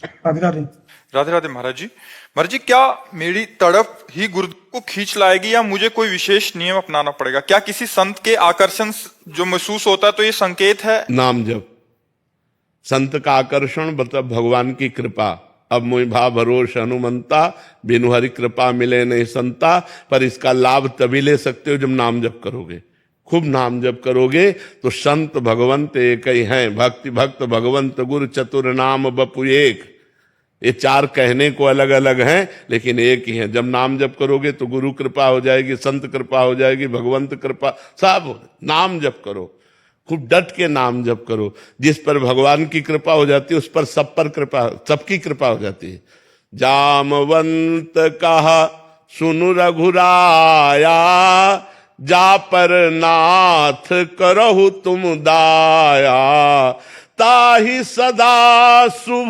राधे राधे। राधे राधे महाराज जी। महाराज जी, क्या मेरी तड़प ही गुरुदेव को खींच लाएगी या मुझे कोई विशेष नियम अपनाना पड़ेगा? क्या किसी संत के आकर्षण जो महसूस होता है तो ये संकेत है? नाम जप। संत का आकर्षण मतलब भगवान की कृपा। अब मोहि भा भरोस हनुमंता, बिनु हरि कृपा मिले नहीं संता। पर इसका लाभ तभी ले सकते हो जब नाम जप करोगे। खूब नाम जप करोगे तो संत भगवंत एक ही हैं। भक्ति भक्त भगवंत गुरु चतुर नाम बपु एक। ये चार कहने को अलग अलग हैं लेकिन एक ही है। जब नाम जप करोगे तो गुरु कृपा हो जाएगी, संत कृपा हो जाएगी, भगवंत कृपा, सब। नाम जप करो, खूब डट के नाम जप करो। जिस पर भगवान की कृपा हो जाती है उस पर सब पर कृपा, सबकी कृपा हो जाती है। जामवंत कहा सुनु रघुराया, जा पर नाथ करहु तुम दाया। ताहि सदा शुभ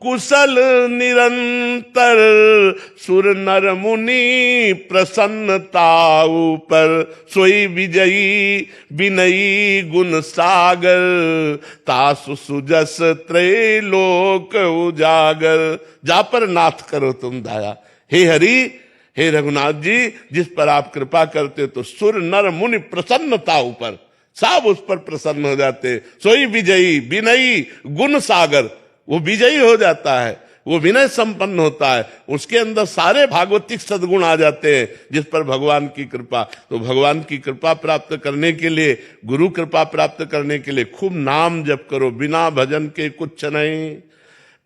कुशल निरंतर, सुर नर मुनि प्रसन्नता ऊपर। सोई विजयी विनयी गुण सागर, तासु सुजस त्रैलोक उजागर। जा पर नाथ करो तुम दाया। हे हरि, हे रघुनाथ जी, जिस पर आप कृपा करते हो तो सुर नर मुनि प्रसन्नता ऊपर, सब उस पर प्रसन्न हो जाते। सोई विजयी विनयी गुण सागर, वो विजयी हो जाता है, वो विनय संपन्न होता है, उसके अंदर सारे भागवतिक सद्गुण आ जाते हैं जिस पर भगवान की कृपा। तो भगवान की कृपा प्राप्त करने के लिए, गुरु कृपा प्राप्त करने के लिए खूब नाम जप करो। बिना भजन के कुछ नहीं,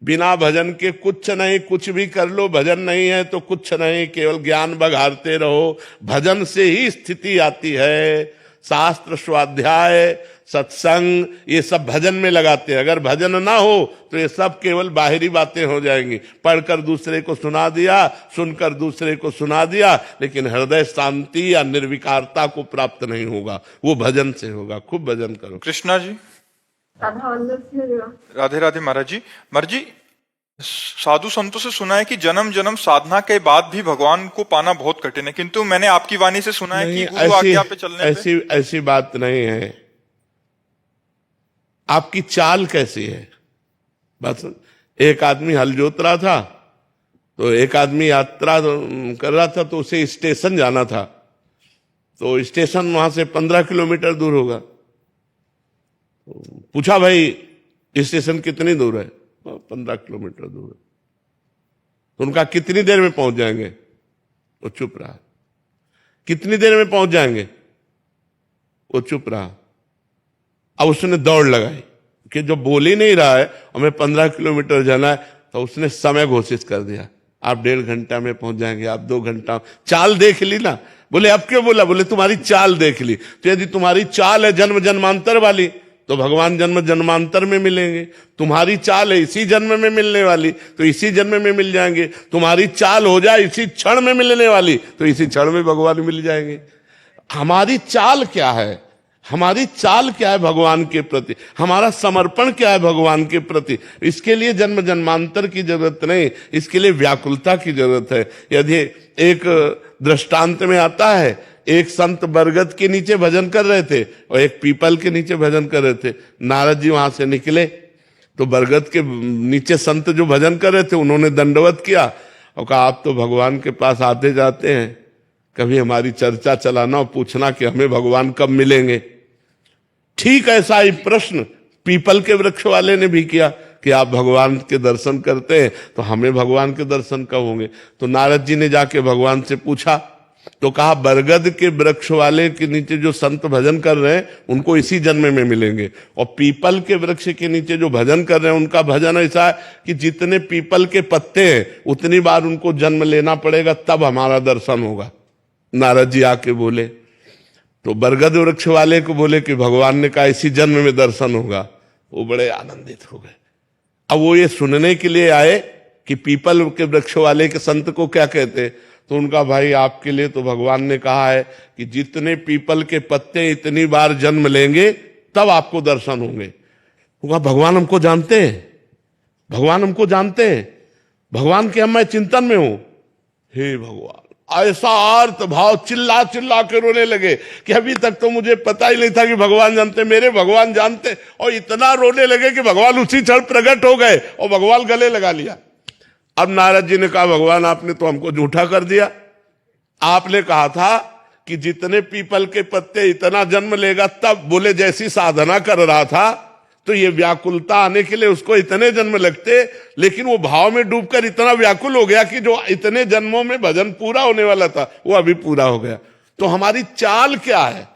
बिना भजन के कुछ नहीं। कुछ भी कर लो, भजन नहीं है तो कुछ नहीं, केवल ज्ञान बघारते रहो। भजन से ही स्थिति आती है। शास्त्र स्वाध्याय सत्संग ये सब भजन में लगाते हैं। अगर भजन ना हो तो ये सब केवल बाहरी बातें हो जाएंगी। पढ़कर दूसरे को सुना दिया, सुनकर दूसरे को सुना दिया, लेकिन हृदय शांति या निर्विकारता को प्राप्त नहीं होगा। वो भजन से होगा। खूब भजन करो। कृष्णा जी। राधे राधे महाराज जी। महाराज जी, साधु संतों से सुना है कि जन्म जन्म साधना के बाद भी भगवान को पाना बहुत कठिन है, किंतु मैंने आपकी वाणी से सुना है कि गुरु आज्ञा पे चलने पे ऐसी बात नहीं है। आपकी चाल कैसी है? बस एक आदमी हल जोत रहा था, तो एक आदमी यात्रा कर रहा था, तो उसे स्टेशन जाना था। तो स्टेशन वहां से 15 किलोमीटर दूर होगा। पूछा, भाई स्टेशन कितनी दूर है? 15 किलोमीटर दूर है। तो उनका कितनी देर में पहुंच जाएंगे? वो चुप रहा। कितनी देर में पहुंच जाएंगे? वो चुप रहा। अब उसने दौड़ लगाई कि जो बोल ही नहीं रहा है, हमें 15 किलोमीटर जाना है, तो उसने समय घोषित कर दिया। आप 1.5 घंटा में पहुंच जाएंगे, आप 2 घंटा। चाल देख ली ना। बोले अब क्यों बोला? बोले तुम्हारी चाल देख ली। तो यदि तुम्हारी चाल है जन्म जन्मांतर वाली तो भगवान जन्म जन्मांतर में मिलेंगे। तुम्हारी चाल है इसी जन्म में मिलने वाली तो इसी जन्म में मिल जाएंगे। तुम्हारी चाल हो जाए इसी क्षण में मिलने वाली तो इसी क्षण में भगवान मिल जाएंगे। हमारी चाल क्या है? हमारी चाल क्या है भगवान के प्रति? हमारा समर्पण क्या है भगवान के प्रति? इसके लिए जन्म जन्मांतर की जरूरत नहीं, इसके लिए व्याकुलता की जरूरत है। यदि एक दृष्टांत में आता है, एक संत बरगद के नीचे भजन कर रहे थे और एक पीपल के नीचे भजन कर रहे थे। नारद जी वहां से निकले तो बरगद के नीचे संत जो भजन कर रहे थे उन्होंने दंडवत किया और कहा, आप तो भगवान के पास आते जाते हैं, कभी हमारी चर्चा चलाना और पूछना कि हमें भगवान कब मिलेंगे। ठीक ऐसा ही प्रश्न पीपल के वृक्ष वाले ने भी किया कि आप भगवान के दर्शन करते हैं तो हमें भगवान के दर्शन कब होंगे? तो नारद जी ने जाके भगवान से पूछा तो कहा, बरगद के वृक्ष वाले के नीचे जो संत भजन कर रहे हैं उनको इसी जन्म में मिलेंगे, और पीपल के वृक्ष के नीचे जो भजन कर रहे हैं उनका भजन ऐसा है कि जितने पीपल के पत्ते हैं उतनी बार उनको जन्म लेना पड़ेगा, तब हमारा दर्शन होगा। नारद जी आके बोले तो बरगद वृक्ष वाले को बोले कि भगवान ने कहा इसी जन्म में दर्शन होगा। वो बड़े आनंदित हो गए। अब वो ये सुनने के लिए आए कि पीपल के वृक्ष वाले के संत को क्या कहते। तो उनका, भाई आपके लिए तो भगवान ने कहा है कि जितने पीपल के पत्ते इतनी बार जन्म लेंगे तब आपको दर्शन होंगे। वो भगवान हमको जानते हैं, भगवान हमको जानते हैं, भगवान के हम मैं चिंतन में हूं। हे भगवान, ऐसा आर्त भाव, चिल्ला चिल्ला के रोने लगे कि अभी तक तो मुझे पता ही नहीं था कि भगवान जानते, मेरे भगवान जानते। और इतना रोने लगे कि भगवान उसी क्षण प्रकट हो गए और भगवान गले लगा लिया। अब नारद जी ने कहा, भगवान आपने तो हमको झूठा कर दिया। आपने कहा था कि जितने पीपल के पत्ते इतना जन्म लेगा, तब बोले जैसी साधना कर रहा था तो ये व्याकुलता आने के लिए उसको इतने जन्म लगते, लेकिन वो भाव में डूबकर इतना व्याकुल हो गया कि जो इतने जन्मों में भजन पूरा होने वाला था वो अभी पूरा हो गया। तो हमारी चाल क्या है?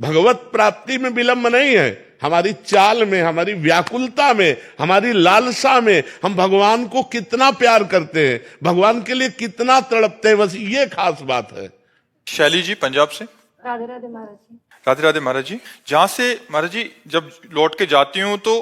भगवत प्राप्ति में विलंब नहीं है, हमारी चाल में, हमारी व्याकुलता में, हमारी लालसा में हम भगवान को कितना प्यार करते हैं, भगवान के लिए कितना तड़पते हैं, बस ये खास बात है। शैली जी पंजाब से। राधे राधे महाराज जी। राधे राधे महाराज जी। जहां से महाराज जी जब लौट के जाती हूँ तो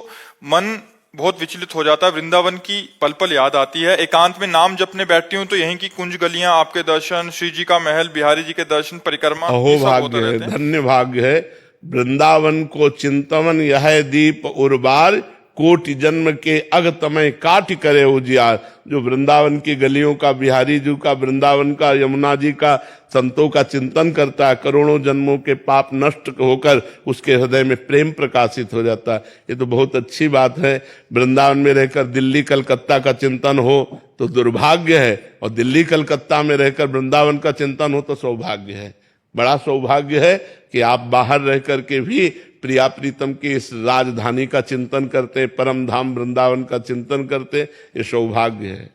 मन बहुत विचलित हो जाता है, वृंदावन की पल पल याद आती है। एकांत में नाम जपने बैठती हूँ तो यहीं की कुंज गलियां, आपके दर्शन, श्री जी का महल, बिहारी जी के दर्शन, परिक्रमा, अहो ये सब होते भाग्य है, रहते हैं। धन्य भाग्य है। वृंदावन को चिंतवन यह दीप उर्बार, कोटि जन्म के अग तमय काट करे उजियार। जो वृंदावन की गलियों का, बिहारी जी का, वृंदावन का, यमुना जी का, संतों का चिंतन करता है, करोड़ों जन्मों के पाप नष्ट होकर उसके हृदय में प्रेम प्रकाशित हो जाता है। ये तो बहुत अच्छी बात है। वृंदावन में रहकर दिल्ली कलकत्ता का चिंतन हो तो दुर्भाग्य है, और दिल्ली कलकत्ता में रहकर वृंदावन का चिंतन हो तो सौभाग्य है। बड़ा सौभाग्य है कि आप बाहर रह करके भी प्रिया प्रीतम की इस राजधानी का चिंतन करते, परम धाम वृंदावन का चिंतन करते, ये सौभाग्य है।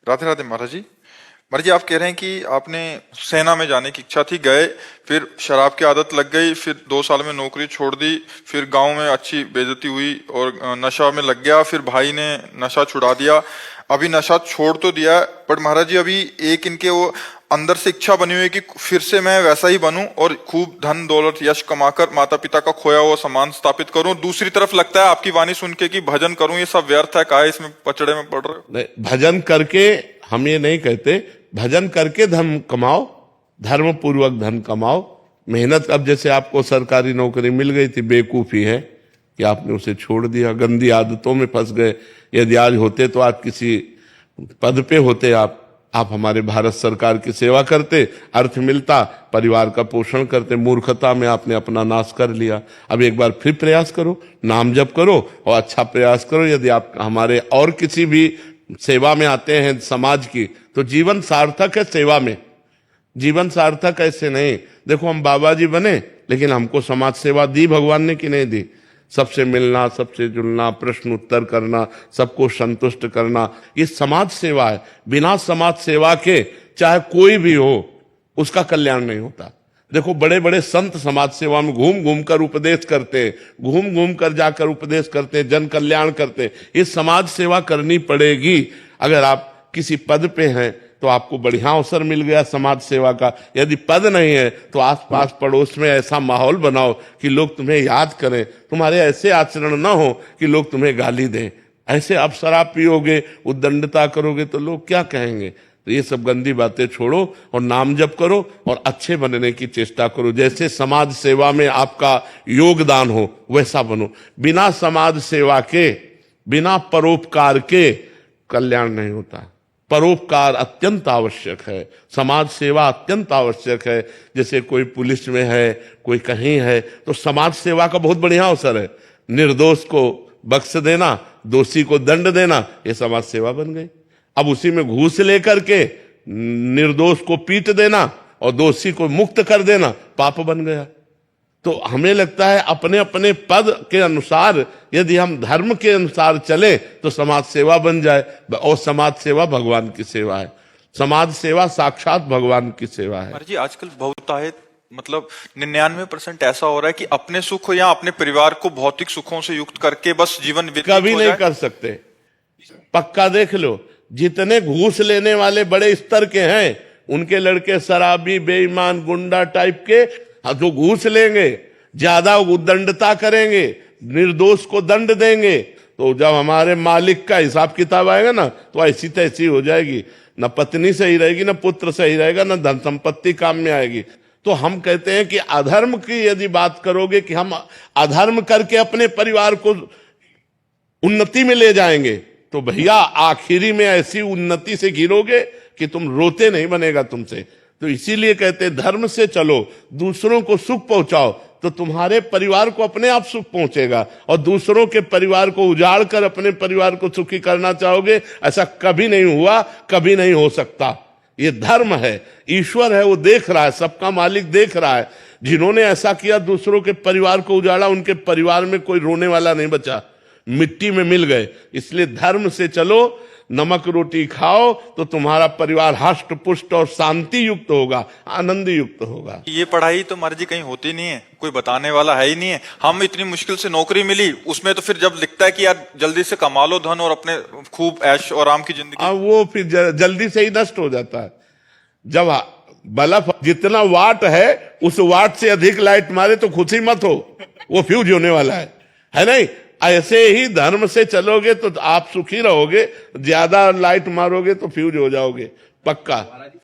राधे राधे महाराज जी। महाराज जी आप कह रहे हैं कि आपने सेना में जाने की इच्छा थी, गए, फिर शराब की आदत लग गई, फिर 2 साल में नौकरी छोड़ दी, फिर गांव में अच्छी बेइज्जती हुई और नशा में लग गया, फिर भाई ने नशा छुड़ा दिया, अभी नशा छोड़ तो दिया, बट महाराज जी अभी एक इनके वो अंदर से इच्छा बनी हुई है कि फिर से मैं वैसा ही बनूं और खूब धन दौलत यश कमाकर माता पिता का खोया हुआ सम्मान स्थापित करूं। दूसरी तरफ लगता है आपकी वाणी सुन के कि भजन करूं, ये सब व्यर्थ है, काहे इसमें पचड़े में पड़ रहे हो? नहीं, भजन करके हम ये नहीं कहते, भजन करके धन कमाओ, धर्म पूर्वक धन कमाओ, मेहनत। अब जैसे आपको सरकारी नौकरी मिल गई थी, बेवकूफी है कि आपने उसे छोड़ दिया, गंदी आदतों में फंस गए। यदि आज होते तो आप किसी पद पे होते, आप हमारे भारत सरकार की सेवा करते, अर्थ मिलता, परिवार का पोषण करते। मूर्खता में आपने अपना नाश कर लिया। अब एक बार फिर प्रयास करो, नाम जप करो और अच्छा प्रयास करो। यदि आप हमारे और किसी भी सेवा में आते हैं समाज की, तो जीवन सार्थक है सेवा में, जीवन सार्थक ऐसे नहीं। देखो हम बाबा जी बने, लेकिन हमको समाज सेवा दी भगवान ने कि नहीं दी? सबसे मिलना, सबसे जुड़ना, प्रश्न उत्तर करना, सबको संतुष्ट करना, ये समाज सेवा है। बिना समाज सेवा के चाहे कोई भी हो, उसका कल्याण नहीं होता। देखो बड़े बड़े संत समाज सेवा में घूम घूम कर उपदेश करते हैं, घूम घूम कर जाकर उपदेश करते हैं, जन कल्याण करते हैं। ये समाज सेवा करनी पड़ेगी। अगर आप किसी पद पे हैं तो आपको बढ़िया अवसर मिल गया समाज सेवा का। यदि पद नहीं है तो आसपास पड़ोस में ऐसा माहौल बनाओ कि लोग तुम्हें याद करें, तुम्हारे ऐसे आचरण ना हो कि लोग तुम्हें गाली दें। ऐसे आप शराब पियोगे, उद्दंडता करोगे तो लोग क्या कहेंगे? तो ये सब गंदी बातें छोड़ो और नाम जप करो और अच्छे बनने की चेष्टा करो। जैसे समाज सेवा में आपका योगदान हो वैसा बनो। बिना समाज सेवा के, बिना परोपकार के कल्याण नहीं होता। परोपकार अत्यंत आवश्यक है, समाज सेवा अत्यंत आवश्यक है। जैसे कोई पुलिस में है, कोई कहीं है, तो समाज सेवा का बहुत बढ़िया अवसर है। निर्दोष को बख्श देना, दोषी को दंड देना, ये समाज सेवा बन गई। अब उसी में घूस लेकर के निर्दोष को पीट देना और दोषी को मुक्त कर देना पाप बन गया। तो हमें लगता है अपने अपने पद के अनुसार यदि हम धर्म के अनुसार चले तो समाज सेवा बन जाए, और समाज सेवा भगवान की सेवा है। समाज सेवा साक्षात भगवान की सेवा है। जी आजकल बहुतायत मतलब 99% ऐसा हो रहा है कि अपने सुख या अपने परिवार को भौतिक सुखों से युक्त करके बस जीवन व्यतीत कभी हो नहीं जाए। कर सकते। पक्का देख लो, जितने घूस लेने वाले बड़े स्तर के हैं उनके लड़के शराबी, बेईमान, गुंडा टाइप के, जो घूस लेंगे, ज्यादा उद्दंडता करेंगे, निर्दोष को दंड देंगे, तो जब हमारे मालिक का हिसाब किताब आएगा ना तो ऐसी तैसी हो जाएगी। न पत्नी सही रहेगी, न पुत्र सही रहेगा, न धन संपत्ति काम में आएगी। तो हम कहते हैं कि अधर्म की यदि बात करोगे कि हम अधर्म करके अपने परिवार को उन्नति में ले जाएंगे, तो भैया आखिरी में ऐसी उन्नति से गिरोगे कि तुम रोते नहीं बनेगा तुमसे। तो इसीलिए कहते हैं धर्म से चलो, दूसरों को सुख पहुंचाओ, तो तुम्हारे परिवार को अपने आप सुख पहुंचेगा। और दूसरों के परिवार को उजाड़ कर अपने परिवार को सुखी करना चाहोगे, ऐसा कभी नहीं हुआ, कभी नहीं हो सकता। ये धर्म है, ईश्वर है, वो देख रहा है, सबका मालिक देख रहा है। जिन्होंने ऐसा किया, दूसरों के परिवार को उजाड़ा, उनके परिवार में कोई रोने वाला नहीं बचा, मिट्टी में मिल गए। इसलिए धर्म से चलो, नमक रोटी खाओ, तो तुम्हारा परिवार हष्ट पुष्ट और शांति युक्त होगा, आनंद युक्त होगा। ये पढ़ाई तो मर्जी कहीं होती नहीं है, कोई बताने वाला है ही नहीं है। हम इतनी मुश्किल से नौकरी मिली, उसमें तो फिर जब लिखता है कि यार जल्दी से कमा लो धन और अपने खूब ऐश और आराम की जिंदगी, वो फिर जल्दी से ही नष्ट हो जाता है। जब बल्ब जितना वाट है, उस वाट से अधिक लाइट मारे तो खुशी मत हो, वो फ्यूज होने वाला है नहीं। ऐसे ही धर्म से चलोगे तो आप सुखी रहोगे, ज्यादा लाइट मारोगे तो फ्यूज हो जाओगे, पक्का।